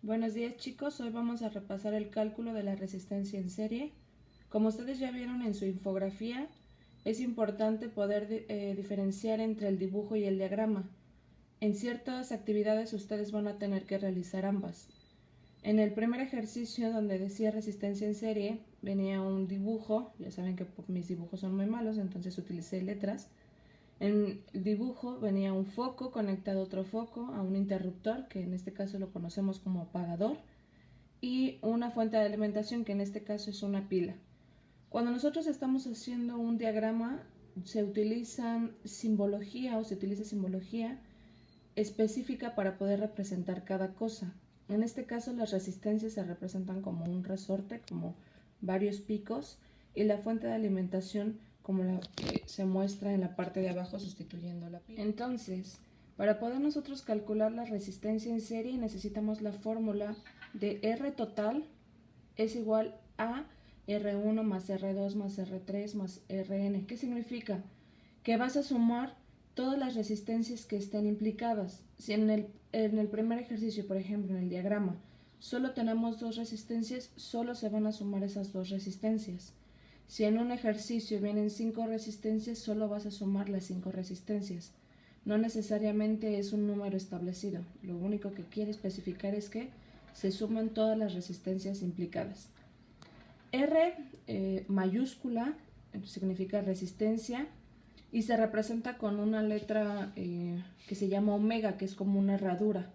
Buenos días chicos, hoy vamos a repasar el cálculo de la resistencia en serie. Como ustedes ya vieron en su infografía, es importante poder diferenciar entre el dibujo y el diagrama. En ciertas actividades ustedes van a tener que realizar ambas. En el primer ejercicio donde decía resistencia en serie, venía un dibujo, ya saben que mis dibujos son muy malos, entonces utilicé letras. En el dibujo venía un foco conectado a otro foco, a un interruptor, que en este caso lo conocemos como apagador, y una fuente de alimentación, que en este caso es una pila. Cuando nosotros estamos haciendo un diagrama, se utiliza simbología específica para poder representar cada cosa. En este caso las resistencias se representan como un resorte, como varios picos, y la fuente de alimentación como la que se muestra en la parte de abajo sustituyendo la pila. Entonces, para poder nosotros calcular la resistencia en serie necesitamos la fórmula de R total es igual a R1 más R2 más R3 más Rn. ¿Qué significa? Que vas a sumar todas las resistencias que estén implicadas. Si en el primer ejercicio, por ejemplo, en el diagrama, solo tenemos dos resistencias, solo se van a sumar esas dos resistencias. Si en un ejercicio vienen 5 resistencias, solo vas a sumar las 5 resistencias. No necesariamente es un número establecido. Lo único que quiere especificar es que se suman todas las resistencias implicadas. R mayúscula significa resistencia y se representa con una letra que se llama omega, que es como una herradura.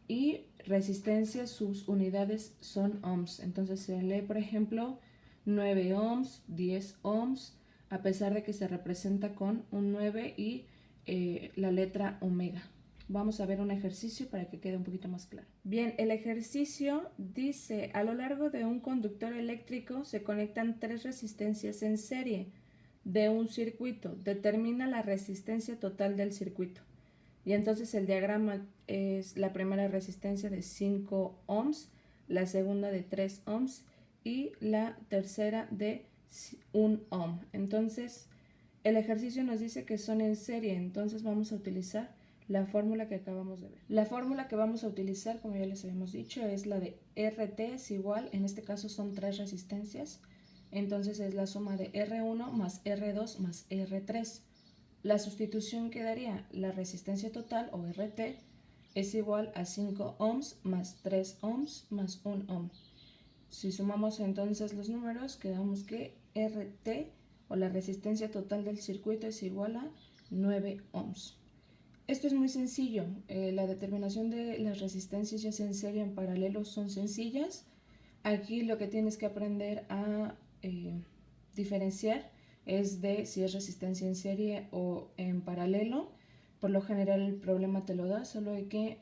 Y resistencia, sus unidades son ohms. Entonces se lee, por ejemplo, 9 ohms, 10 ohms, a pesar de que se representa con un 9 y la letra omega. Vamos a ver un ejercicio para que quede un poquito más claro. Bien, el ejercicio dice, a lo largo de un conductor eléctrico se conectan 3 resistencias en serie de un circuito. Determina la resistencia total del circuito. Y entonces el diagrama es la primera resistencia de 5 ohms, la segunda de 3 ohms y la tercera de 1 ohm. Entonces el ejercicio nos dice que son en serie, entonces vamos a utilizar la fórmula que acabamos de ver. La fórmula que vamos a utilizar, como ya les habíamos dicho, es la de RT es igual, en este caso son 3 resistencias, entonces es la suma de R1 más R2 más R3. La sustitución quedaría, la resistencia total o RT es igual a 5 ohms más 3 ohms más 1 ohm. Si sumamos entonces los números, quedamos que RT o la resistencia total del circuito es igual a 9 ohms. Esto es muy sencillo, la determinación de las resistencias ya sea en serie o en paralelo son sencillas. Aquí lo que tienes que aprender a diferenciar es de si es resistencia en serie o en paralelo. Por lo general el problema te lo da, solo hay que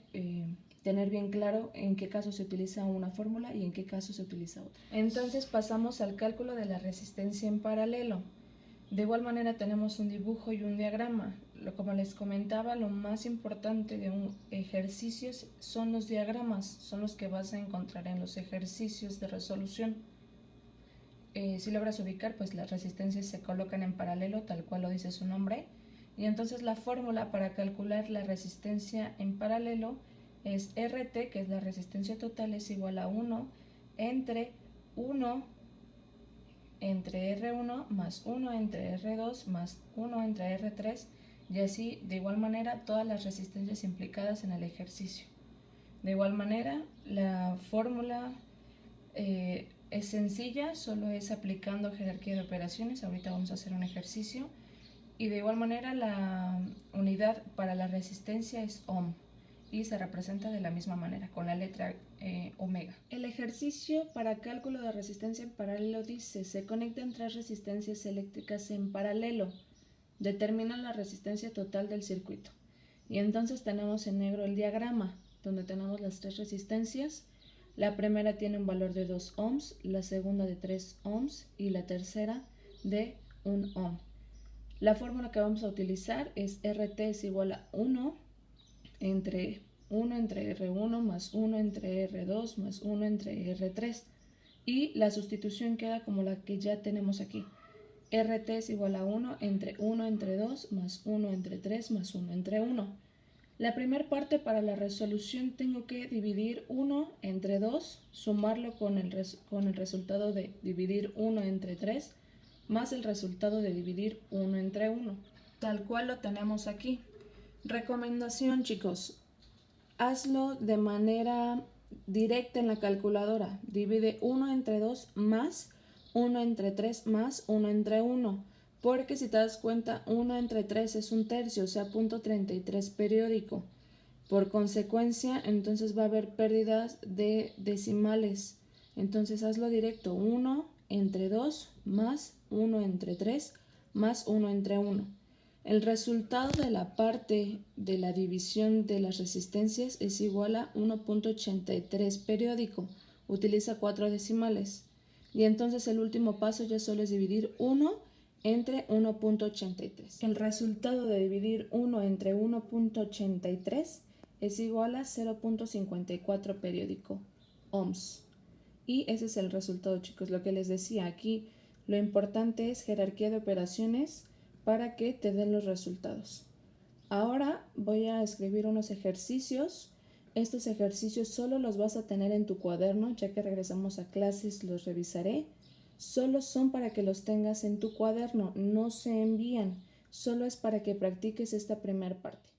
tener bien claro en qué caso se utiliza una fórmula y en qué caso se utiliza otra. Entonces pasamos al cálculo de la resistencia en paralelo. De igual manera tenemos un dibujo y un diagrama. Como les comentaba, lo más importante de un ejercicio son los diagramas, son los que vas a encontrar en los ejercicios de resolución. Si logras ubicar, pues las resistencias se colocan en paralelo, tal cual lo dice su nombre. Y entonces la fórmula para calcular la resistencia en paralelo es RT, que es la resistencia total, es igual a 1 entre 1 entre R1 más 1 entre R2 más 1 entre R3 y así de igual manera todas las resistencias implicadas en el ejercicio. De igual manera la fórmula es sencilla, solo es aplicando jerarquía de operaciones. Ahorita vamos a hacer un ejercicio y de igual manera la unidad para la resistencia es ohm y se representa de la misma manera con la letra omega. El ejercicio para cálculo de resistencia en paralelo dice: se conectan 3 resistencias eléctricas en paralelo, determina la resistencia total del circuito. Y entonces tenemos en negro el diagrama donde tenemos las 3 resistencias. La primera tiene un valor de 2 ohms, la segunda de 3 ohms y la tercera de 1 ohm. La fórmula que vamos a utilizar es RT es igual a 1 entre R1 más 1 entre R2 más 1 entre R3 y la sustitución queda como la que ya tenemos aquí. RT es igual a 1 entre 2 más 1 entre 3 más 1 entre 1. La primera parte para la resolución tengo que dividir 1 entre 2, sumarlo con el resultado de dividir 1 entre 3, más el resultado de dividir 1 entre 1, tal cual lo tenemos aquí. Recomendación, chicos, hazlo de manera directa en la calculadora. Divide 1 entre 2 más 1 entre 3 más 1 entre 1. Porque si te das cuenta, 1 entre 3 es un tercio, o sea, 0.33 periódico. Por consecuencia, entonces va a haber pérdidas de decimales. Entonces hazlo directo, 1 entre 2 más 1 entre 3 más 1 entre 1. El resultado de la parte de la división de las resistencias es igual a 1.83 periódico. Utiliza 4 decimales. Y entonces el último paso ya solo es dividir 1 entre 1.83. El resultado de dividir 1 entre 1.83 es igual a 0.54 periódico ohms. Y ese es el resultado, chicos. Lo que les decía aquí, lo importante es jerarquía de operaciones para que te den los resultados. Ahora voy a escribir unos ejercicios. Estos ejercicios solo los vas a tener en tu cuaderno, ya que regresamos a clases los revisaré. Solo son para que los tengas en tu cuaderno, no se envían, solo es para que practiques esta primera parte.